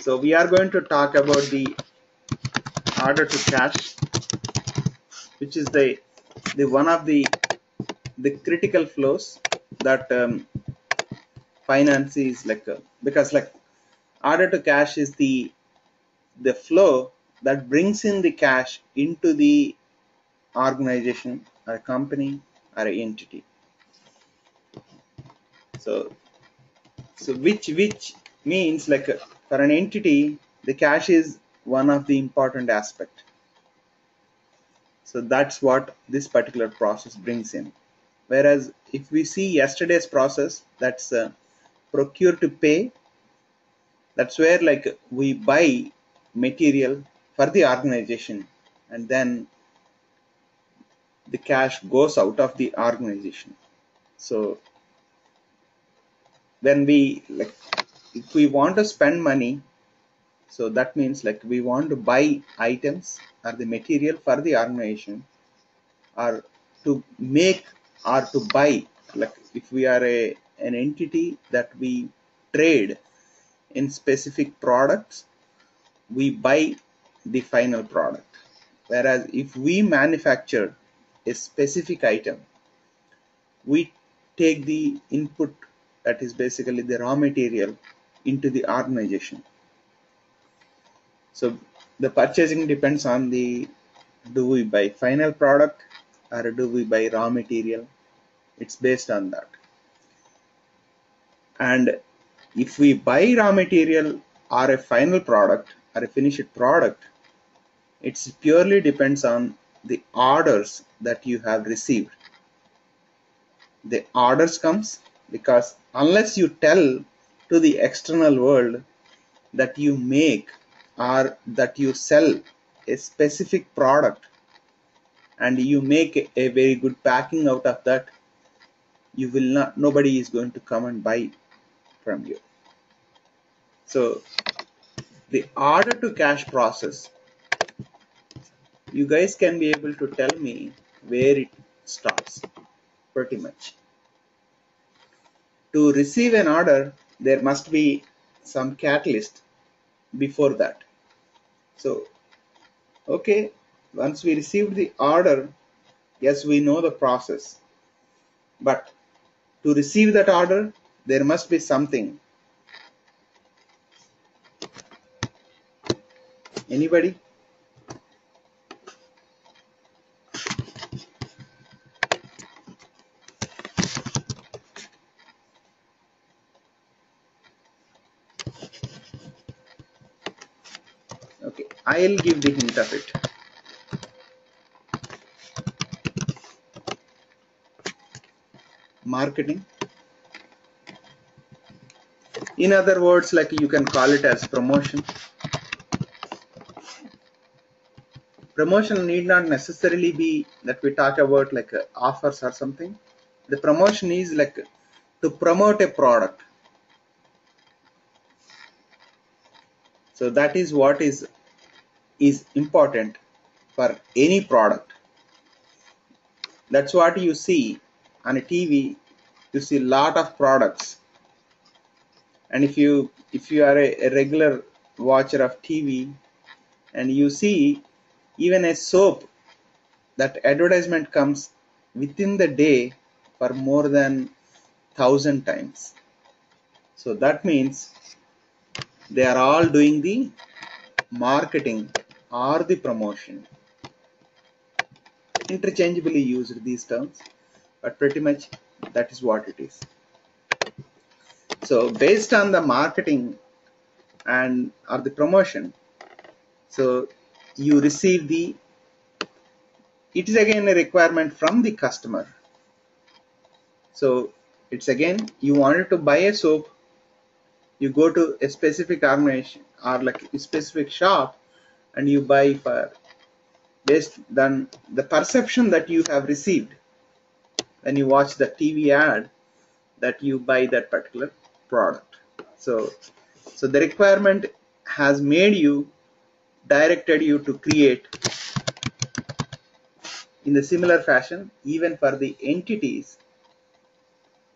So we are going to talk about the order to cash, which is the one of the critical flows that finance is like because like order to cash is the flow that brings in the cash into the organization or a company or an entity. So which means like for an entity, the cash is one of the important aspect. So that's what this particular process brings in. Whereas if we see yesterday's process, that's procure to pay, that's where like we buy material for the organization and then the cash goes out of the organization. So when we like, if we want to spend money, so that means like we want to buy items or the material for the organization, or to make or to buy, like if we are an entity that we trade in specific products, we buy the final product. Whereas if we manufacture a specific item, we take the input, that is basically the raw material, into the organization. So the purchasing depends on the, do we buy final product or do we buy raw material? It's based on that. And if we buy raw material or a final product or a finished product, it purely depends on the orders that you have received. The orders comes because unless you tell to the external world that you make or that you sell a specific product and you make a very good packing out of that, you will not, nobody is going to come and buy from you. So the order to cash process, you guys can be able to tell me where it starts. Pretty much to receive an order, there must be some catalyst before that. So okay, once we received the order, yes, we know the process, but to receive that order, there must be something. Anybody? Okay, I'll give the hint of it. Marketing. In other words, like you can call it as promotion. Promotion need not necessarily be that we talk about like offers or something. The promotion is like to promote a product. So that is what is important for any product. That's what you see on a TV. You see a lot of products, and if you are a regular watcher of TV, and you see even a soap, that advertisement comes within the day for more than 1,000 times. So that means they are all doing the marketing or the promotion. Interchangeably used these terms, but pretty much that is what it is. So based on the marketing and or the promotion, so you receive the, it is again a requirement from the customer. So it's again, you wanted to buy a soap, you go to a specific organization or like a specific shop and you buy for, based on the perception that you have received when you watch the TV ad, that you buy that particular product. So the requirement has made you, directed you to create. In the similar fashion, even for the entities,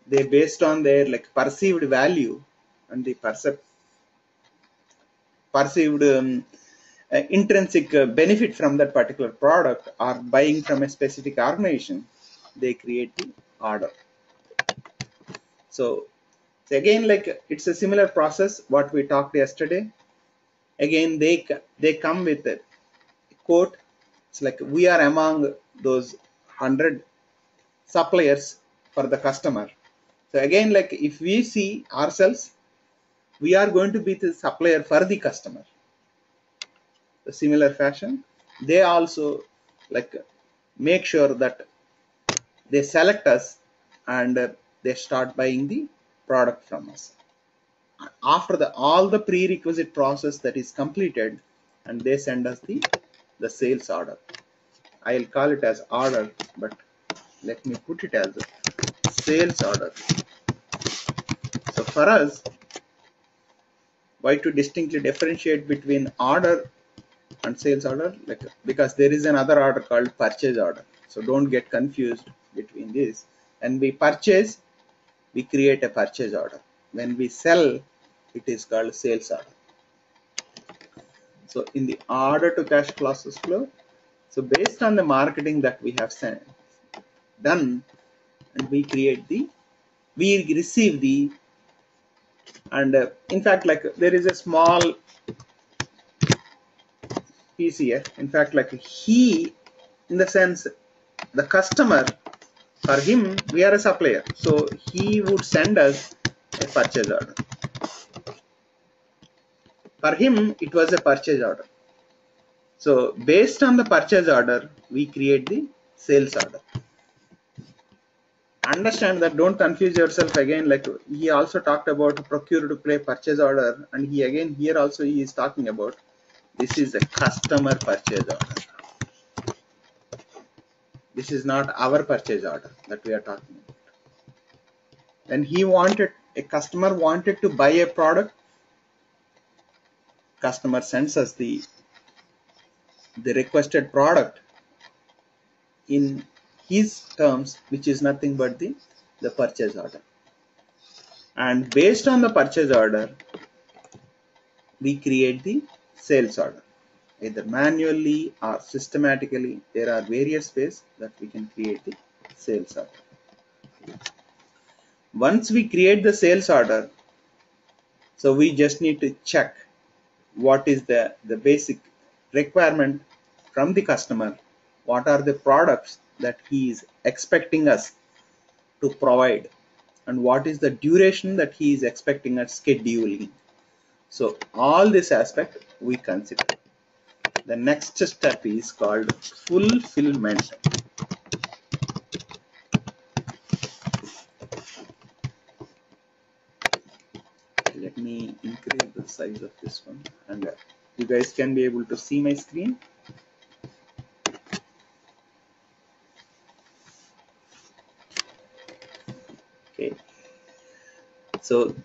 they based on their like perceived value and the perceived intrinsic benefit from that particular product or buying from a specific organization, they create the order. So again, like it's a similar process what we talked yesterday. Again, they come with a quote. It's like we are among those 100 suppliers for the customer. So again, like if we see ourselves, we are going to be the supplier for the customer. A similar fashion, they also like make sure that they select us and they start buying the product from us. After all the prerequisite process that is completed, and they send us the sales order. I'll call it as order, but let me put it as a sales order. So for us, why to distinctly differentiate between order and sales order? Like, because there is another order called purchase order. So don't get confused between these. When we purchase, we create a purchase order. When we sell, it is called sales order. So in the order to cash process flow, so based on the marketing that we have done, and we receive the, and in fact, like there is a small piece here. In fact, like he, in the sense, the customer, for him, we are a supplier. So he would send us a purchase order. For him, it was a purchase order. So based on the purchase order, we create the sales order. Understand that, don't confuse yourself again. Like he also talked about procure to pay purchase order, and he again here also he is talking about this is a customer purchase order. This is not our purchase order that we are talking about. When a customer wanted to buy a product, customer sends us the requested product in his terms, which is nothing but the purchase order. And based on the purchase order, we create the sales order, either manually or systematically. There are various ways that we can create the sales order. Once we create the sales order, so we just need to check what is the basic requirement from the customer, what are the products that he is expecting us to provide, and what is the duration that he is expecting us scheduling. So all this aspect we consider. The next step is called fulfillment. Let me increase the size of this one, and you guys can be able to see my screen. Okay, so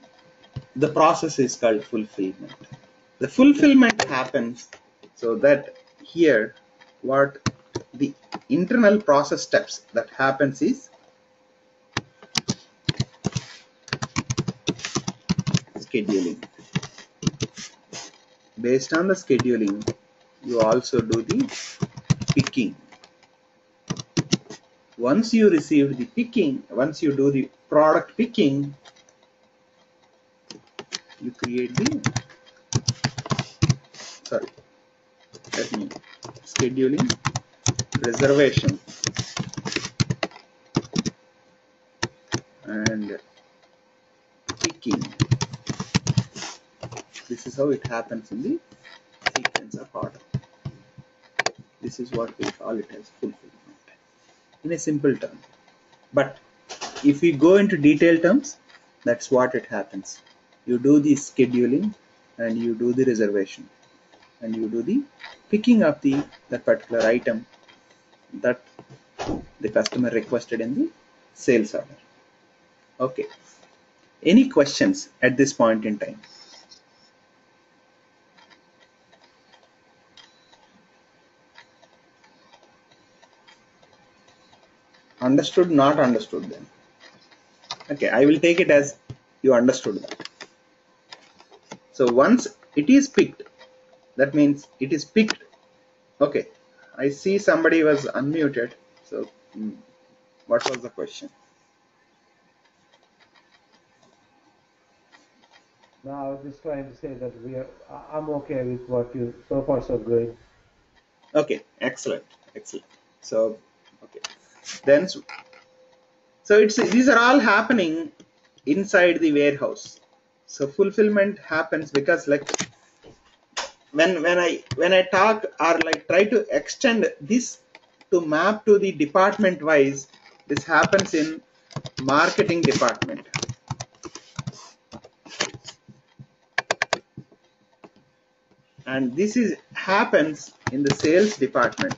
the process is called fulfillment. The fulfillment happens so that here what the internal process steps that happens is scheduling. Based on the scheduling, you also do the picking. Once you receive the picking, once you do the product picking, you create the scheduling, reservation, and picking. This is how it happens in the sequence of order. This is what we call it as fulfillment in a simple term. But if we go into detailed terms, that's what it happens. You do the scheduling, and you do the reservation, and you do the picking up that particular item that the customer requested in the sales order. Okay. Any questions at this point in time? Understood, not understood then? Okay, I will take it as you understood that. So once it is picked, That means it is picked. Okay, I see somebody was unmuted. So, what was the question? No, I was just trying to say that I'm okay with what you so far so good. Okay, excellent, excellent. So, okay, then it's these are all happening inside the warehouse. So fulfillment happens because like when I talk or like try to extend this to map to the department wise, this happens in marketing department, and this is happens in the sales department.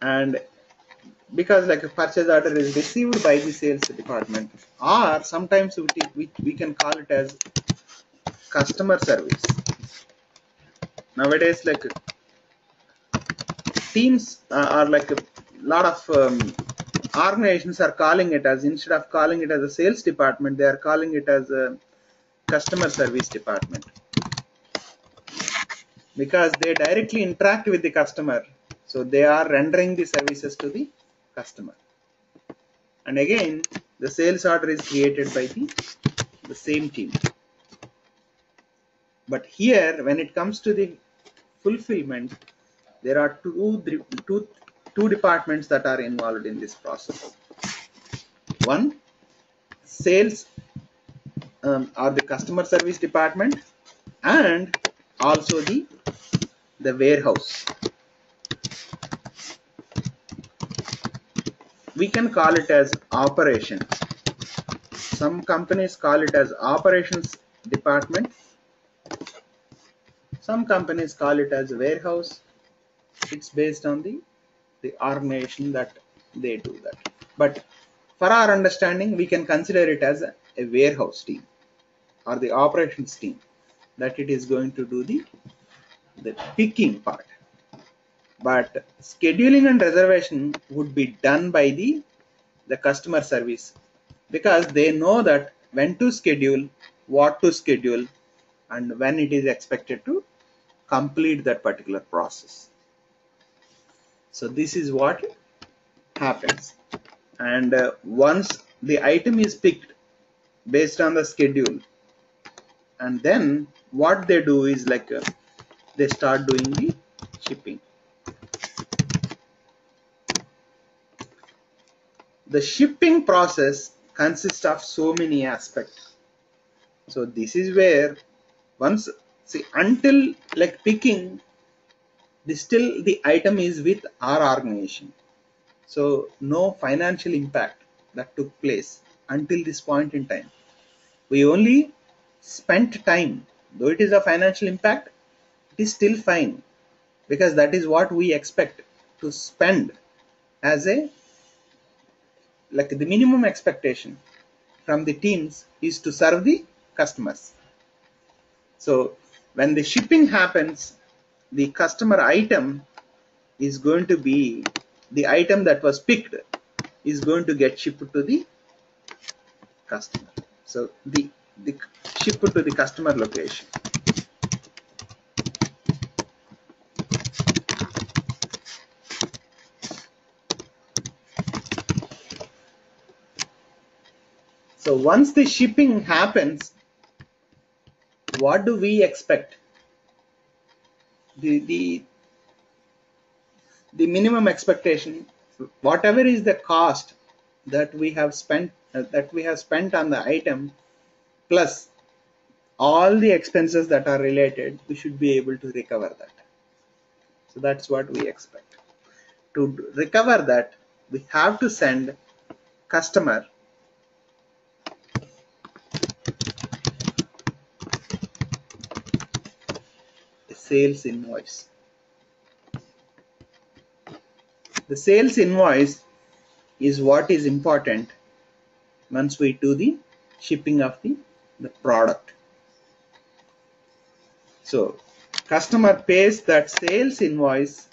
And because like a purchase order is received by the sales department, or sometimes we can call it as customer service. Nowadays like teams are like a lot of organizations are calling it as, instead of calling it as a sales department, they are calling it as a customer service department, because they directly interact with the customer, so they are rendering the services to the customer. And again, the sales order is created by the same team. But here when it comes to the fulfillment, there are two departments that are involved in this process. One, sales or the customer service department, and also the warehouse. We can call it as operations. Some companies call it as operations department, some companies call it as warehouse. It's based on the organization that they do that. But for our understanding, we can consider it as a warehouse team or the operations team, that it is going to do the picking part. But scheduling and reservation would be done by the customer service, because they know that when to schedule, what to schedule, and when it is expected to complete that particular process. So this is what happens. And once the item is picked based on the schedule, and then what they do is like they start doing the shipping. The shipping process consists of so many aspects. So this is where, once, see, until like picking, still the item is with our organization, so no financial impact that took place until this point in time. We only spent time, though it is a financial impact, it is still fine, because that is what we expect to spend as a, like the minimum expectation from the teams is to serve the customers. So when the shipping happens, the customer item is going to be, the item that was picked is going to get shipped to the customer. So the shipped to the customer location. So once the shipping happens, what do we expect? The minimum expectation, whatever is the cost that we have spent on the item, plus all the expenses that are related, we should be able to recover that. So that's what we expect. To recover that, we have to send customer a sales invoice. The sales invoice is what is important once we do the shipping of the product. So customer pays that sales invoice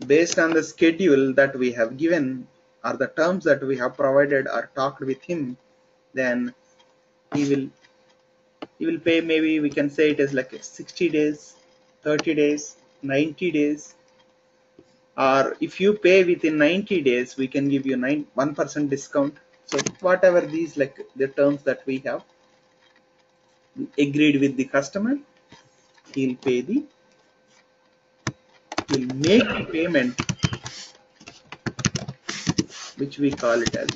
based on the schedule that we have given or the terms that we have provided or talked with him, then he will pay. Maybe we can say it is like 60 days, 30 days, 90 days, or if you pay within 90 days, we can give you 1% discount. So whatever these like the terms that we have agreed with the customer, he'll pay the he'll make the payment, which we call it as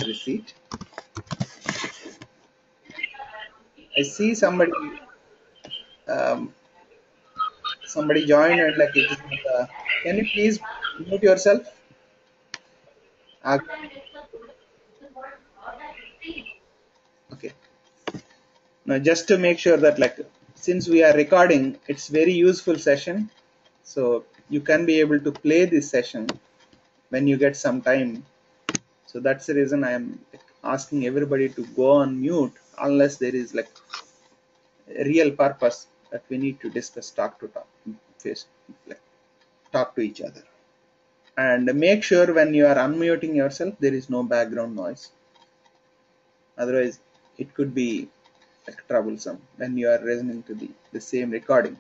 receipt. I see um, somebody joined and like it is can you please mute yourself? Okay. Now just to make sure that like since we are recording, it's very useful session, so you can be able to play this session when you get some time. So that's the reason I am asking everybody to go on mute unless there is like a real purpose that we need to discuss, talk face, like talk to each other. And make sure when you are unmuting yourself, there is no background noise. Otherwise, it could be like troublesome when you are listening to the same recording.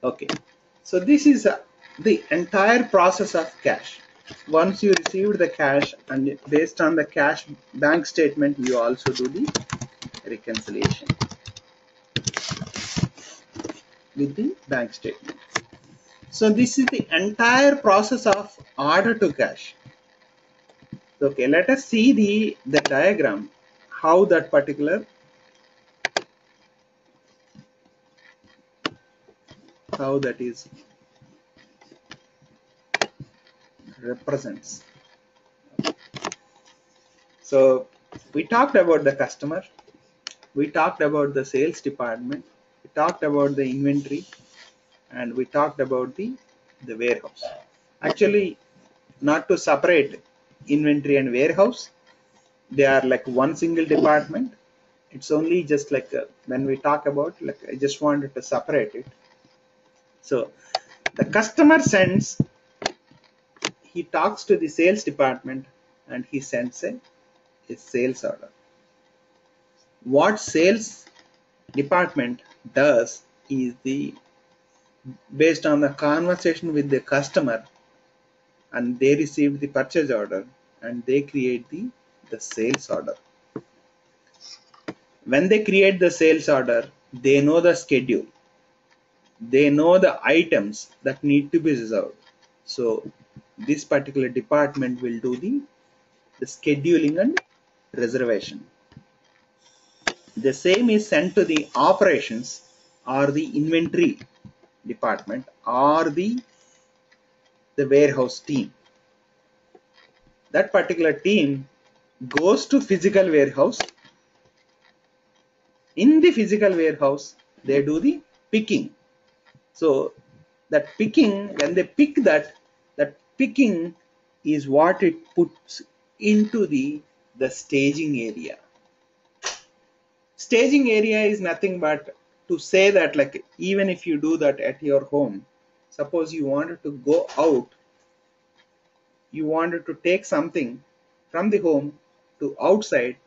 Okay, so this is the entire process of cash. Once you received the cash, and based on the cash bank statement, you also do the reconciliation with the bank statement. So this is the entire process of order to cash. Okay, let us see the diagram, how that particular how that is represents. So we talked about the customer, we talked about the sales department, we talked about the inventory, and we talked about the warehouse. Actually, not to separate inventory and warehouse, they are like one single department. It's only just like when we talk about, like I just wanted to separate it. So the customer sends, he talks to the sales department and he sends a sales order. What sales department does is based on the conversation with the customer, and they receive the purchase order and they create the sales order. When they create the sales order, they know the schedule, they know the items that need to be reserved. So this particular department will do the scheduling and reservation. The same is sent to the operations or the inventory department or the warehouse team. That particular team goes to physical warehouse. In the physical warehouse, they do the picking. So that picking, when they pick that picking is what it puts into the staging area. Staging area is nothing but to say that like even if you do that at your home, suppose you wanted to go out, you wanted to take something from the home to outside,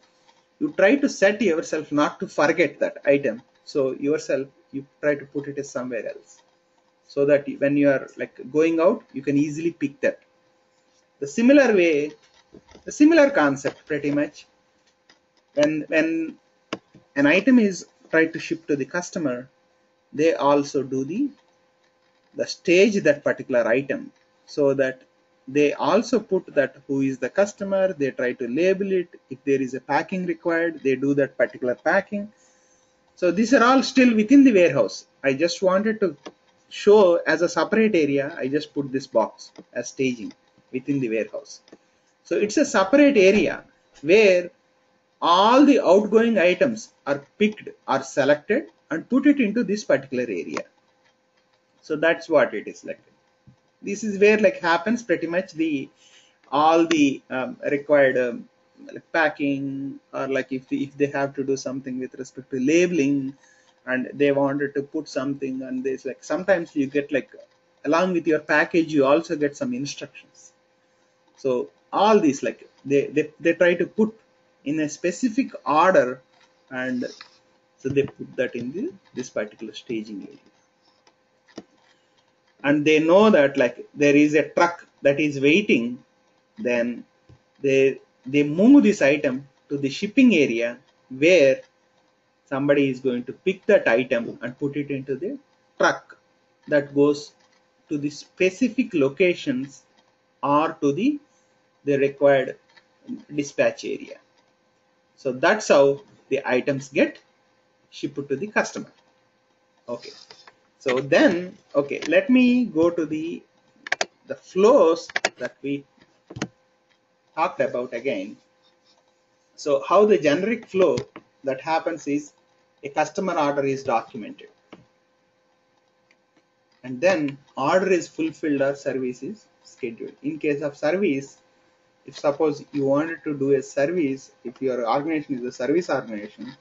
you try to set yourself not to forget that item. So yourself, you try to put it somewhere else, so that when you are like going out, you can easily pick that. The similar way, the similar concept pretty much, when an item is tried to ship to the customer, they also do the stage that particular item, so that they also put that who is the customer, they try to label it. If there is a packing required, they do that particular packing. So these are all still within the warehouse. I just wanted to show as a separate area, I just put this box as staging within the warehouse. So it's a separate area where all the outgoing items are picked or selected and put it into this particular area. So that's what it is like. This is where like happens pretty much all the required like packing, or like if they have to do something with respect to labeling and they wanted to put something, and there's like sometimes you get like along with your package you also get some instructions. So all these, like they try to put in a specific order, and so they put that in this particular staging area. And they know that like there is a truck that is waiting, then they move this item to the shipping area where somebody is going to pick that item and put it into the truck that goes to the specific locations or to the required dispatch area. So that's how the items get shipped to the customer. Okay, so then, okay, let me go to the flows that we talked about again. So how the generic flow that happens is a customer order is documented, and then order is fulfilled or service is scheduled. In case of service, if suppose you wanted to do a service, if your organization is a service organization,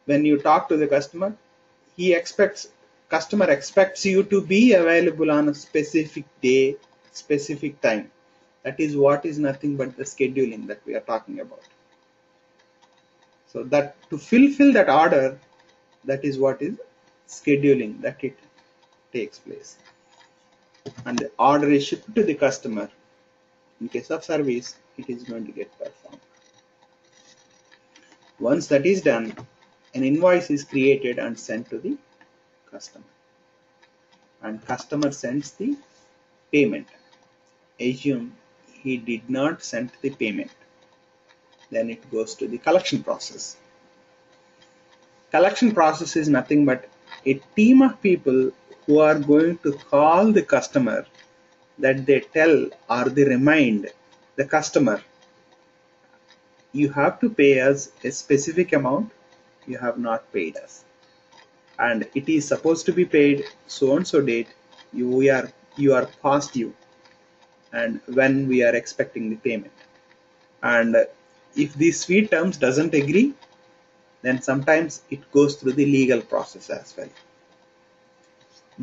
when you talk to the customer, customer expects you to be available on a specific day, specific time. That is what is nothing but the scheduling that we are talking about. So that to fulfill that order, that is what is scheduling that it takes place. And the order is shipped to the customer. In case of service, it is going to get performed. Once that is done, an invoice is created and sent to the customer. And customer sends the payment. Assume he did not send the payment. Then it goes to the collection process. Collection process is nothing but a team of people who are going to call the customer, that they tell or they remind the customer, you have to pay us a specific amount, you have not paid us, and it is supposed to be paid so and so date, you are past due, and when we are expecting the payment. And if these sweet terms doesn't agree, then sometimes it goes through the legal process as well.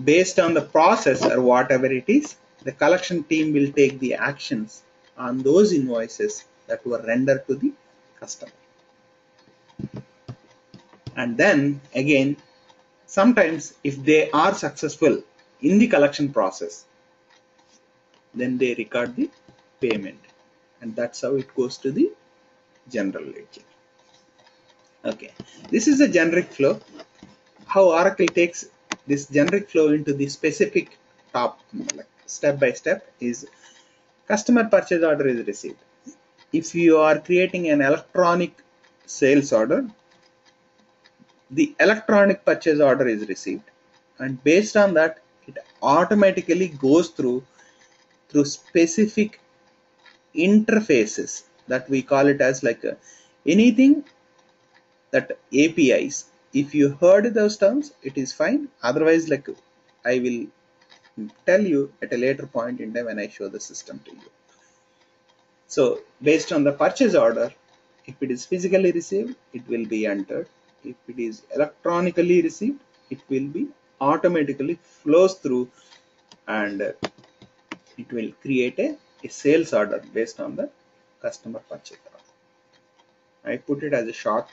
Based on the process or whatever it is, the collection team will take the actions on those invoices that were rendered to the customer. And then again, sometimes if they are successful in the collection process, then they record the payment, and that's how it goes to the general ledger. Okay, this is a generic flow. How Oracle takes this generic flow into the specific top, like step by step, is customer purchase order is received. If you are creating an electronic sales order, the electronic purchase order is received, and based on that, it automatically goes through specific interfaces that we call it as like anything that APIs. If you heard those terms, it is fine. Otherwise, like I will tell you at a later point in time when I show the system to you. So based on the purchase order, if it is physically received, it will be entered. If it is electronically received, it will be automatically flows through, and it will create a sales order based on the customer purchase order. I put it as a short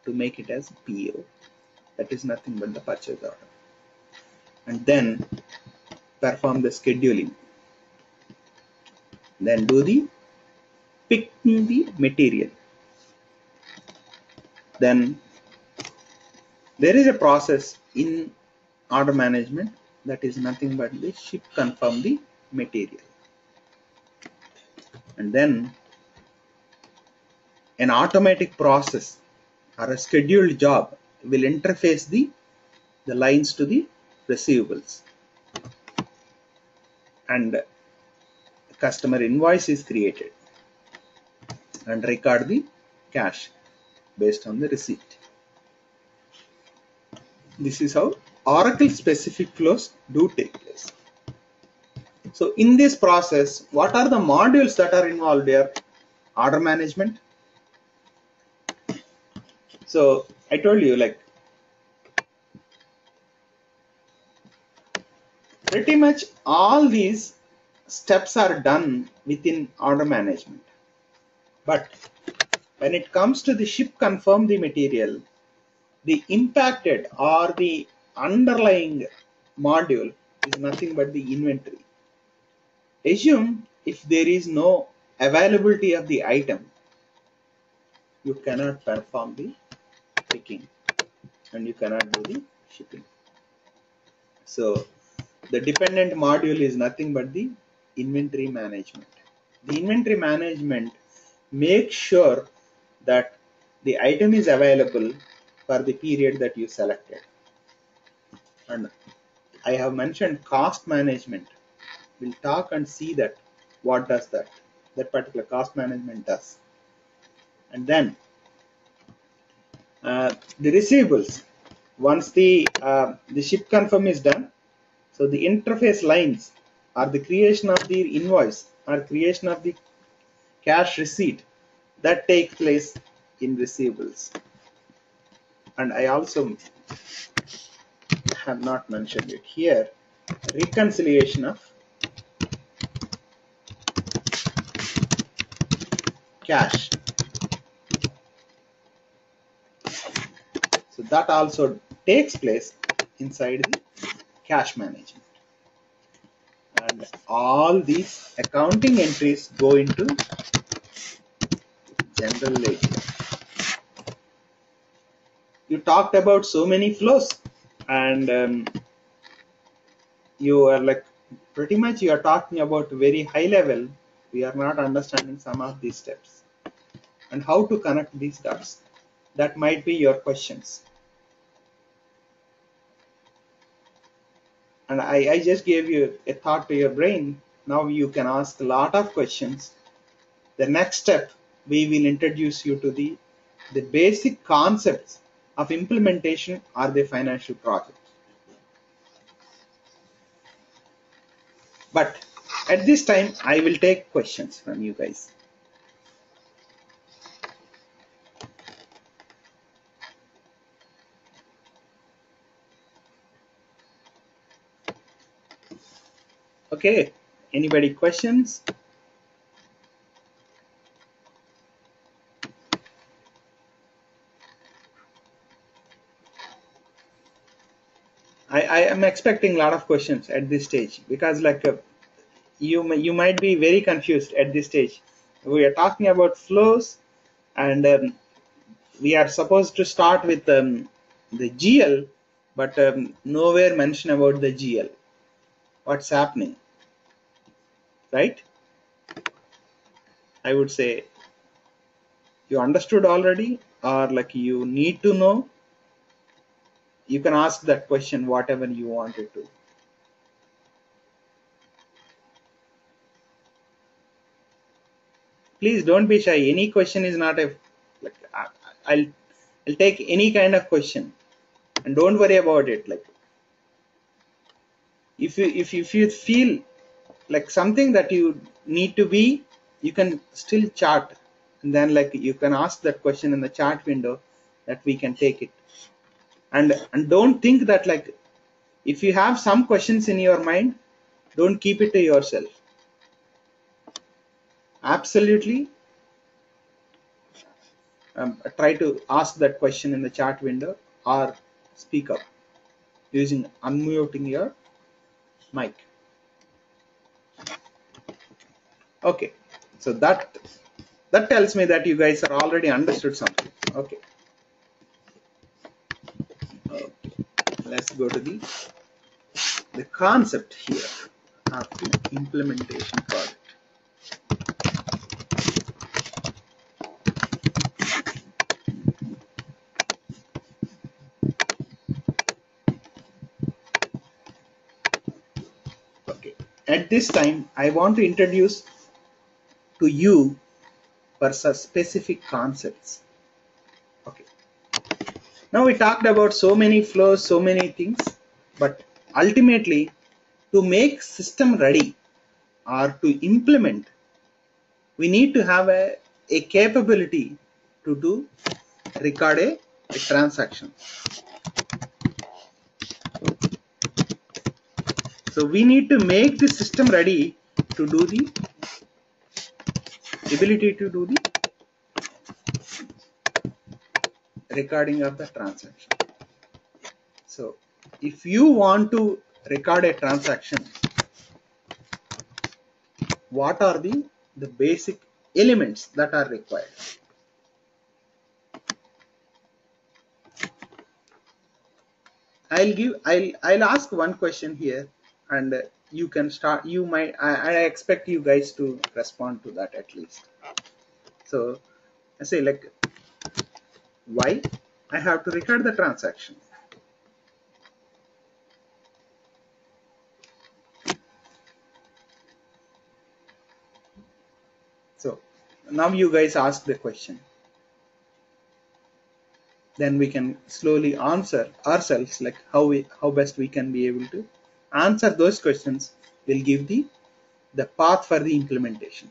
to make it as PO. That is nothing but the purchase order. And then perform the scheduling. Then do the picking the material. Then there is a process in order management that is nothing but the ship confirm the material. And then an automatic process or a scheduled job will interface the lines to the receivables, and customer invoice is created and record the cash based on the receipt. This is how Oracle specific flows do take place. So in this process, what are the modules that are involved here? Order management. So I told you, like Pretty much all these steps are done within order management. But when it comes to the ship confirm the material, the impacted or the underlying module is nothing but the inventory. Assume if there is no availability of the item, you cannot perform the picking and you cannot do the shipping. So the dependent module is nothing but the inventory management. The inventory management makes sure that the item is available for the period that you selected. And I have mentioned cost management. We'll talk and see that what does that particular cost management does. And then the receivables. Once the ship confirm is done, so the interface lines or the creation of the invoice or creation of the cash receipt that takes place in receivables. And I also have not mentioned it here, reconciliation of cash. So that also takes place inside the cash management. And all these accounting entries go into general ledger. You talked about so many flows, and you are like pretty much you are talking about very high level. We are not understanding some of these steps and how to connect these dots. That might be your questions. And I just gave you a thought to your brain. Now you can ask a lot of questions. The next step, we will introduce you to the basic concepts of implementation or the financial project. But at this time, I will take questions from you guys. Okay, anybody questions? I am expecting a lot of questions at this stage because like you might be very confused at this stage. We are talking about flows and we are supposed to start with the GL, but nowhere mention about the GL. What's happening, right? I would say you understood already, or like you need to know. You can ask that question whatever you wanted to. Please don't be shy. Any question is not a like I'll take any kind of question, and don't worry about it. Like if you feel like something that you need to be, you can still chat, and then like you can ask that question in the chat window that we can take it. And don't think that like if you have some questions in your mind, don't keep it to yourself. Absolutely try to ask that question in the chat window or speak up using unmuting your mic. Okay, so that tells me that you guys are already understood something. Okay, let's go to the concept here of the implementation project. Okay, at this time I want to introduce to you for specific concepts. Okay, now we talked about so many flows, so many things, but ultimately to make system ready or to implement, we need to have a capability to record a transaction. So we need to make the system ready to do the ability to do the recording of the transaction. So if you want to record a transaction, what are the basic elements that are required? I'll ask one question here, and you can start. You might I expect you guys to respond to that at least. So I say, like, why I have to record the transaction? So now you guys ask the question. Then we can slowly answer ourselves, like how best we can be able to answer those questions will give the path for the implementation.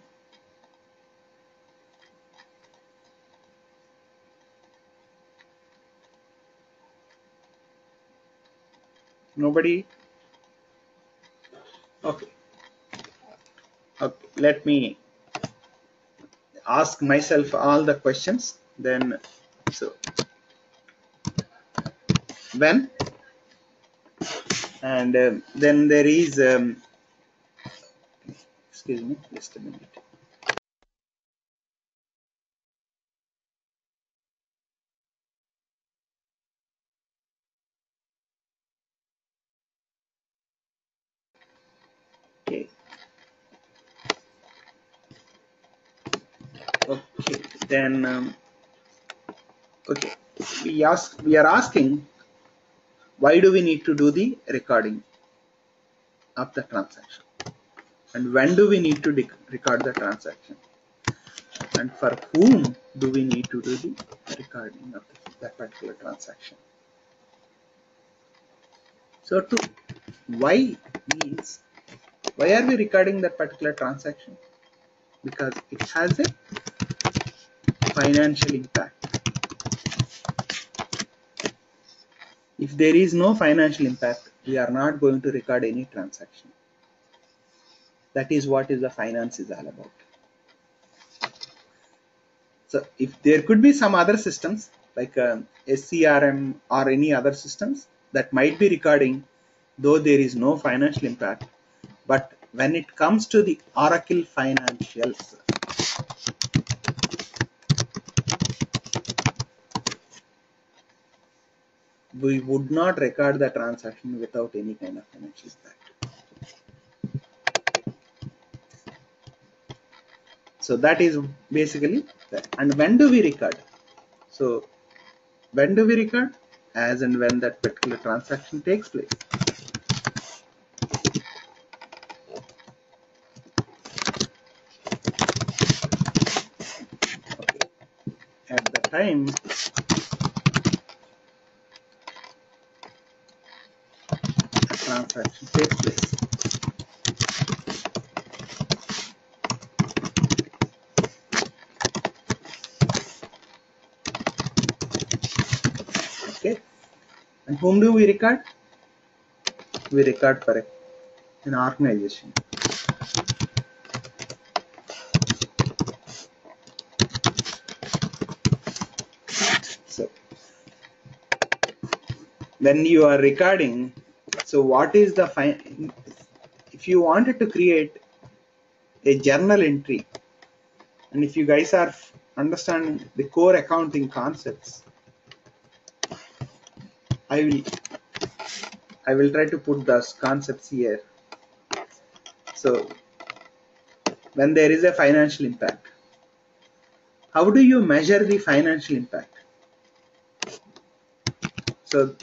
Nobody? Okay. Okay, let me ask myself all the questions. Then, so when, and then there is excuse me, just a minute. Okay. Okay, then okay, we are asking, why do we need to do the recording of the transaction, and when do we need to record the transaction, and for whom do we need to do the recording of that particular transaction? So to why means, why are we recording that particular transaction? Because it has a financial impact. If there is no financial impact, we are not going to record any transaction. That is what is the finance is all about. So if there could be some other systems like SCRM or any other systems that might be recording, though there is no financial impact, but when it comes to the Oracle financials, we would not record the transaction without any kind of financial impact. So that is basically that. And when do we record? So when do we record? As and when that particular transaction takes place. Okay. At the time the transaction takes place. Okay. And whom do we record? We record for an organization. So when you are recording, so what is the if you wanted to create a journal entry, and if you guys are understanding the core accounting concepts, I will try to put those concepts here. So when there is a financial impact, how do you measure the financial impact? So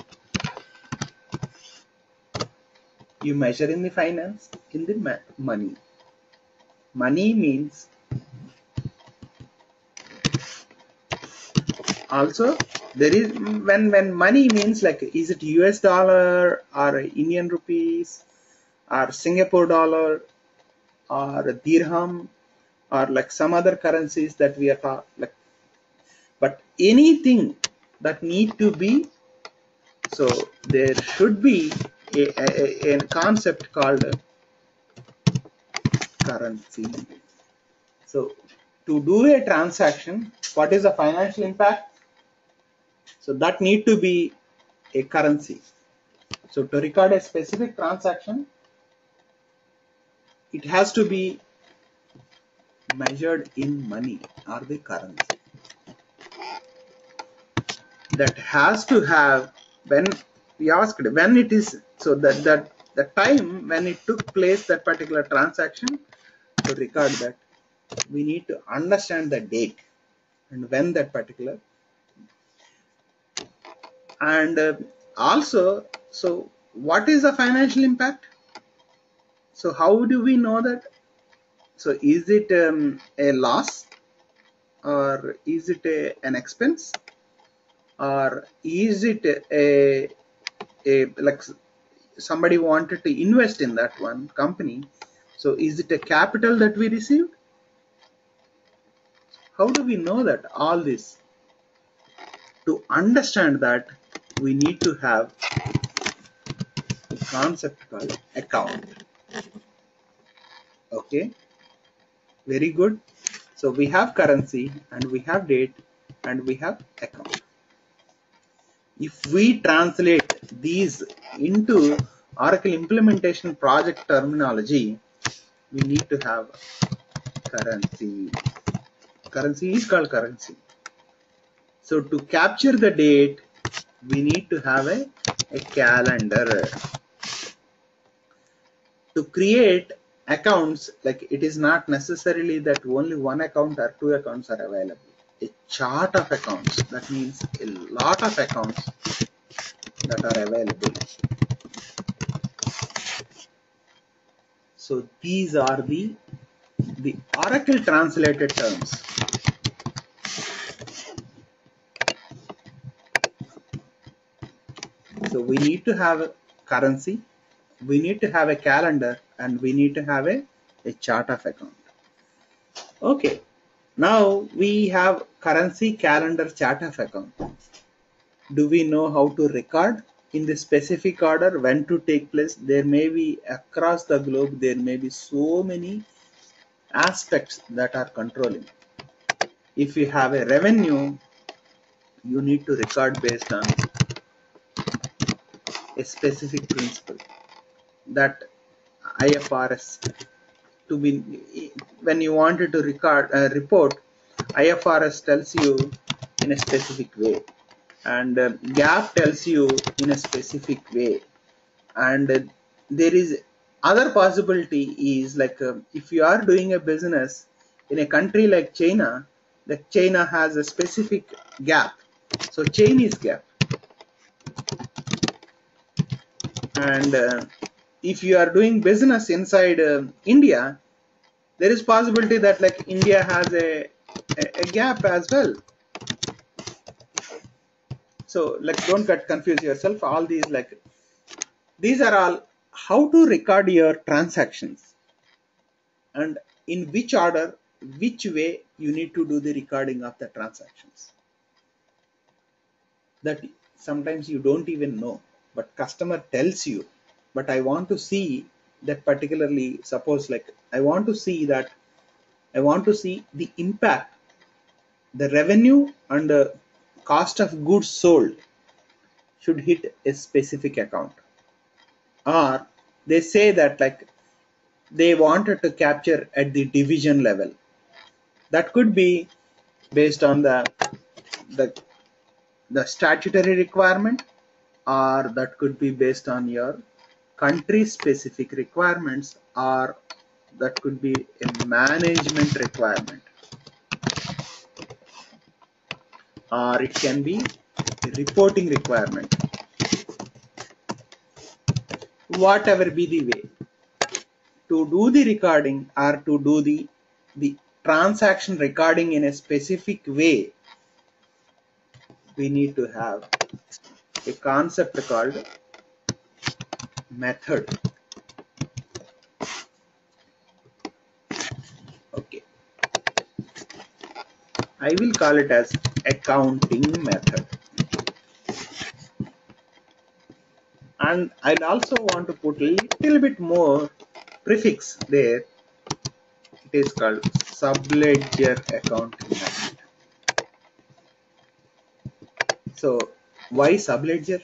you measure in the finance, in the money. Money means also there is, when money means, like, is it US dollar or Indian rupees or Singapore dollar or dirham or like some other currencies that we are like, but anything that need to be, so there should be a concept called currency. So to do a transaction, what is the financial impact? So that need to be a currency. So to record a specific transaction, it has to be measured in money or the currency. That has to have, when we asked when it is, so that the time when it took place, that particular transaction, to record that, we need to understand the date and when that particular, and also, so what is the financial impact? So how do we know that? So is it a loss, or is it an expense, or is it a like somebody wanted to invest in that one company? So is it a capital that we received? How do we know that? All this, to understand that, we need to have a concept called account. Okay, very good. So we have currency, and we have date, and we have account. If we translate these into Oracle implementation project terminology, we need to have currency. Currency is called currency. So to capture the date, we need to have a calendar. To create accounts, like it is not necessarily that only one account or two accounts are available. A chart of accounts, that means a lot of accounts that are available. So these are the Oracle translated terms. So we need to have currency, we need to have a calendar, and we need to have a chart of account. Okay, now we have currency, calendar, chart of account. Do we know how to record in the specific order when to take place? There may be across the globe, there may be so many aspects that are controlling. If you have a revenue, you need to record based on a specific principle, that IFRS, to be, when you wanted to record report, IFRS tells you in a specific way, and GAAP tells you in a specific way, and there is other possibility is like if you are doing a business in a country like China, that China has a specific GAAP, so Chinese GAAP, and if you are doing business inside India, there is possibility that like India has a gap as well. So like don't get confused yourself. All these, like these are all how to record your transactions, and in which order, which way you need to do the recording of the transactions. That sometimes you don't even know, but customer tells you, but I want to see that particularly, suppose like I want to see the impact, the revenue and the cost of goods sold should hit a specific account. Or they say that like they wanted to capture at the division level. That could be based on the statutory requirement, or that could be based on your country specific requirements, or that could be a management requirement, or it can be a reporting requirement. Whatever be the way, to do the recording or to do the transaction recording in a specific way, we need to have a concept called method. Okay, I will call it as accounting method. and I'll also want to put a little bit more prefix there. It is called subledger accounting method. So why subledger?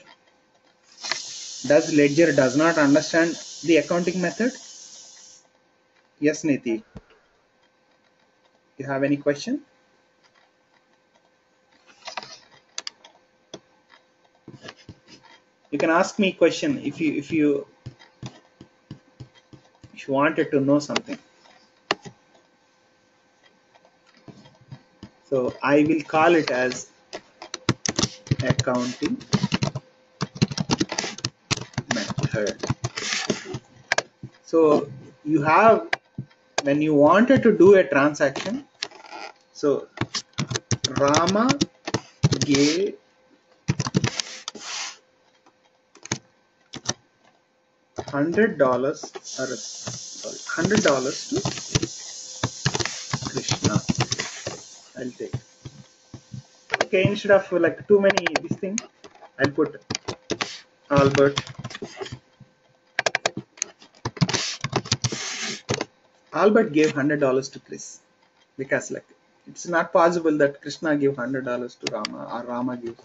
Does ledger does not understand the accounting method? Yes, Niti. You have any question? You can ask me a question if you wanted to know something. So I will call it as accounting method. So you have, when you wanted to do a transaction, so Rama gave $100 or sorry $100 to Krishna. I'll take. Okay, instead of like too many this thing, I'll put Albert. Albert gave $100 to Chris, because like it's not possible that Krishna gave $100 to Rama or Rama gives.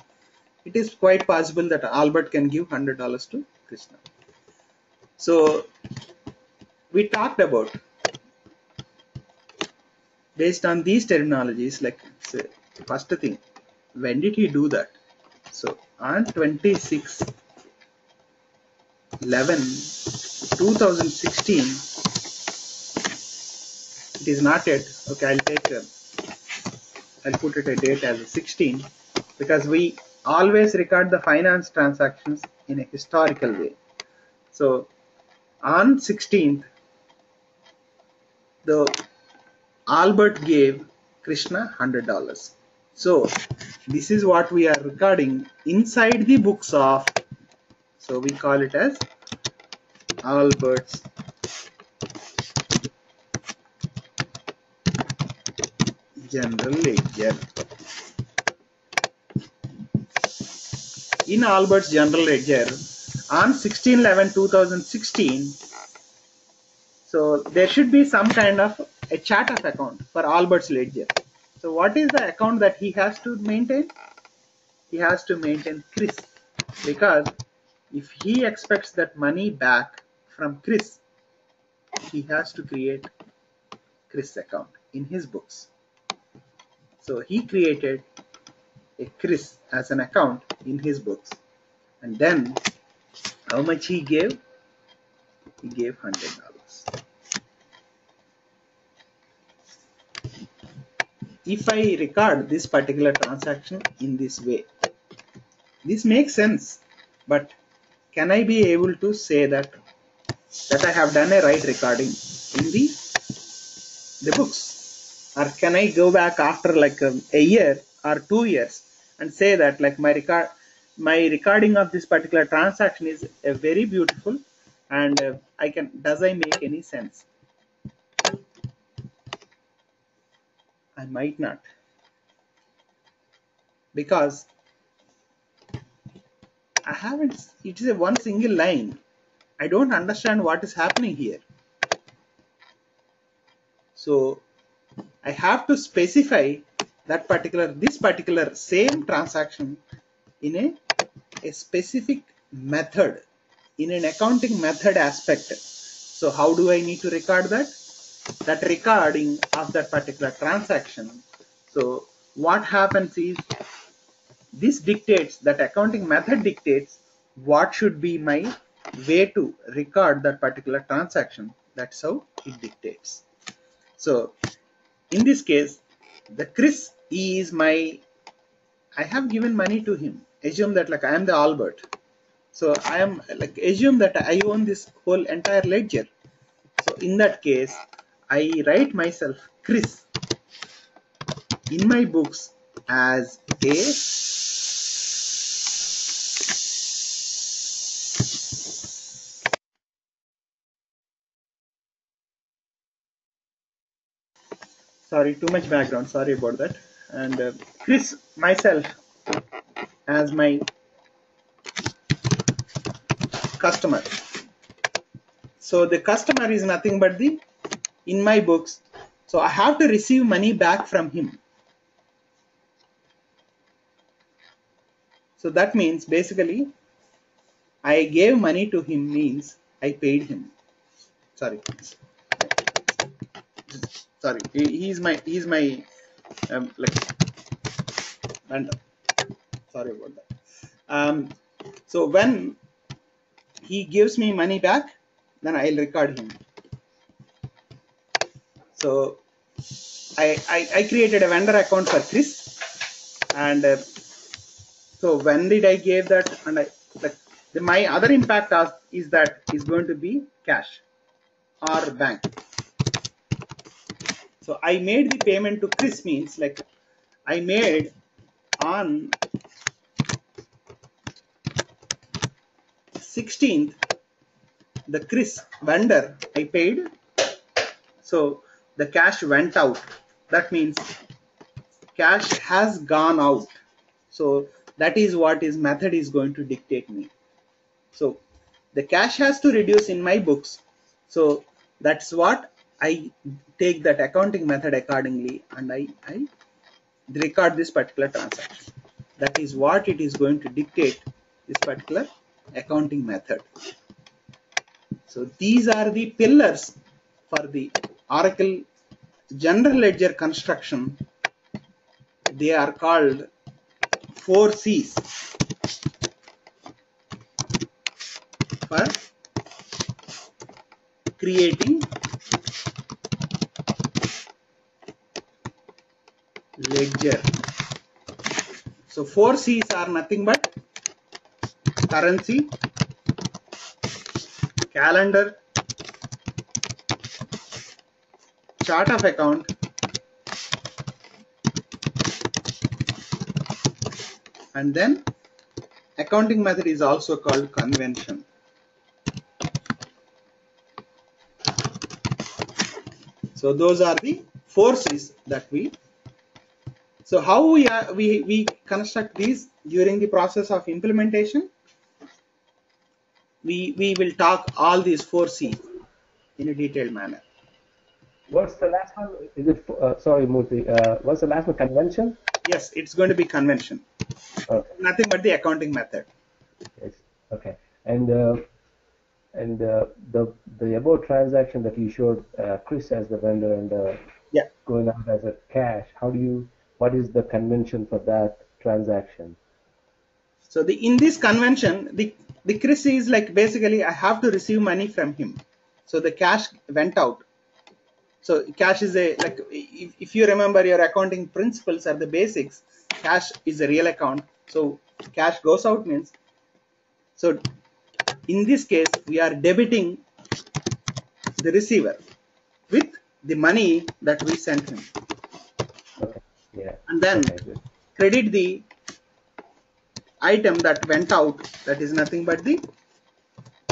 It is quite possible that Albert can give $100 to Krishna. So we talked about, based on these terminologies, like say, first thing, when did he do that? So on 26/11/2016, it is not yet. Okay, I'll put it a date as 16, because we always record the finance transactions in a historical way. So on 16th, the Albert gave Krishna $100. So this is what we are recording inside the books of, so we call it as Albert's general ledger. In Albert's general ledger on 16/11/2016, so there should be some kind of a chart of account for Albert's ledger. So what is the account that he has to maintain? He has to maintain Chris, because if he expects that money back from Chris, he has to create Chris account in his books. So he created a Chris as an account in his books, and then how much he gave? He gave $100. If I record this particular transaction in this way, this makes sense, but can I be able to say that I have done a right recording in the books? Or can I go back after like a year or 2 years and say that like my recording of this particular transaction is very beautiful, and does I make any sense? I might not, because I haven't, it is a one single line. I don't understand what is happening here. So I have to specify that this particular same transaction in a specific method, in an accounting method aspect. So how do I need to record that? That recording of that particular transaction. So what happens is, this dictates, that accounting method dictates what should be my way to record that particular transaction. That's how it dictates. So in this case, the Chris is I have given money to him. Assume that like I am the Albert. So I am like, assume that I own this whole entire ledger. So in that case, I write myself Chris in my books as a sorry, too much background, sorry about that. And Chris myself as my customer. So the customer is nothing but the in my books. So I have to receive money back from him. So that means basically I gave money to him means I paid him. Sorry, he's my like vendor. Sorry about that. So when he gives me money back, then I'll record him. So I created a vendor account for Chris, and so when did I give that? And my other impact is that is going to be cash or bank. So I made the payment to Chris means like I made on 16th the Chris vendor I paid. So the cash went out. That means cash has gone out. So that is what his method is going to dictate me. So the cash has to reduce in my books. So that's what I take that accounting method accordingly, and I record this particular transaction. That is what it is going to dictate this particular accounting method. So these are the pillars for the Oracle General Ledger construction. They are called 4 C's for creating ledger. So 4 C's are nothing but currency, calendar, chart of account, and then accounting method is also called convention. So those are the 4 C's that we. So how we construct these during the process of implementation? We will talk all these 4 C's in a detailed manner. What's the last one? Is it sorry, Murthy? What's the last one? Convention? Yes, it's going to be convention. Okay. Nothing but the accounting method. Yes. Okay. And the above transaction that you showed Chris as the vendor and Yeah. going out as a cash. What is the convention for that transaction? So in this convention, the Chris is like basically I have to receive money from him. So the cash went out. So cash is like if you remember your accounting principles are the basics, cash is a real account. So cash goes out means, so in this case we are debiting the receiver with the money that we sent him. Okay. Yeah. And then credit the item that went out, that is nothing but the.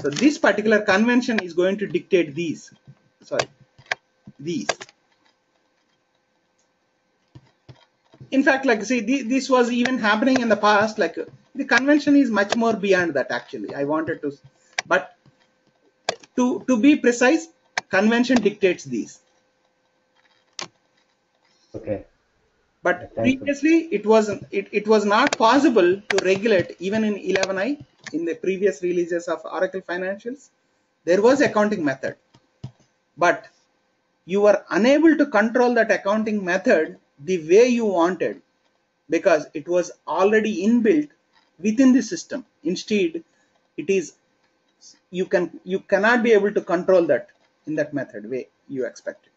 So this particular convention is going to dictate these. In fact, like see, this was even happening in the past. Like the convention is much more beyond that. Actually, I wanted to, but to be precise, convention dictates these. Okay. But previously, it was not possible to regulate even in 11i in the previous releases of Oracle Financials. There was accounting method, but you were unable to control that accounting method the way you wanted because it was already inbuilt within the system. Instead, it is you cannot be able to control that in that method way you expected.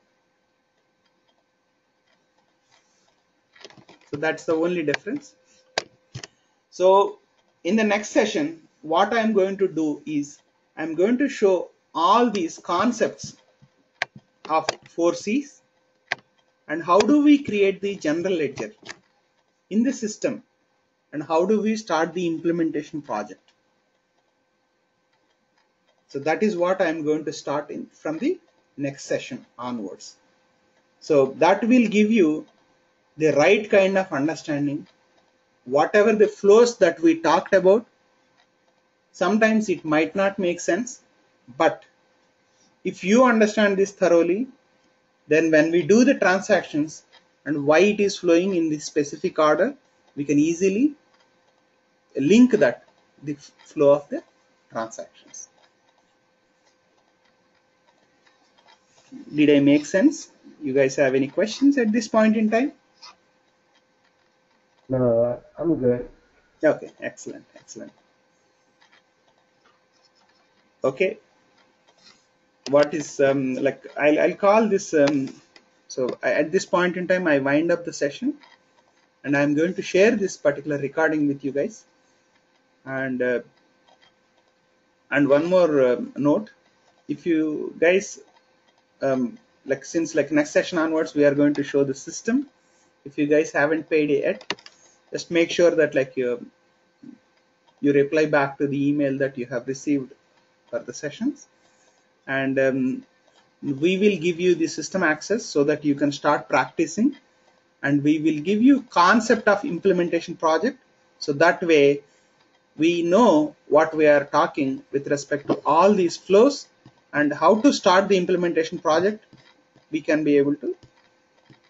So that's the only difference. So in the next session, what I'm going to do is I'm going to show all these concepts of 4 C's and how do we create the general ledger in the system and how do we start the implementation project. So that is what I'm going to start in from the next session onwards. So that will give you the right kind of understanding, whatever the flows that we talked about. Sometimes it might not make sense, but if you understand this thoroughly, then when we do the transactions and why it is flowing in this specific order, we can easily link that the flow of the transactions. Did I make sense? You guys have any questions at this point in time? No, I'm good. Okay, excellent, excellent. Okay, what is like I'll call this at this point in time I wind up the session, and I'm going to share this particular recording with you guys. And one more note, if you guys like since like next session onwards we are going to show the system. If you guys haven't paid yet, just make sure that like you reply back to the email that you have received for the sessions, and we will give you the system access so that you can start practicing, and we will give you concept of implementation project, so that way we know what we are talking with respect to all these flows and how to start the implementation project. We can be able to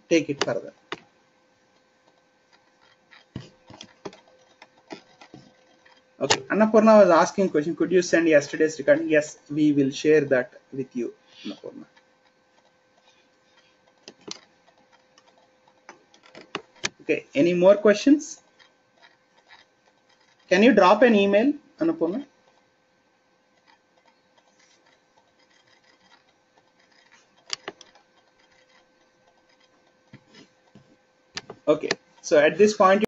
take it further. Okay, Annapurna was asking a question, could you send yesterday's recording? Yes, we will share that with you, Annapurna. Okay, any more questions? Can you drop an email, Annapurna? Okay, so at this point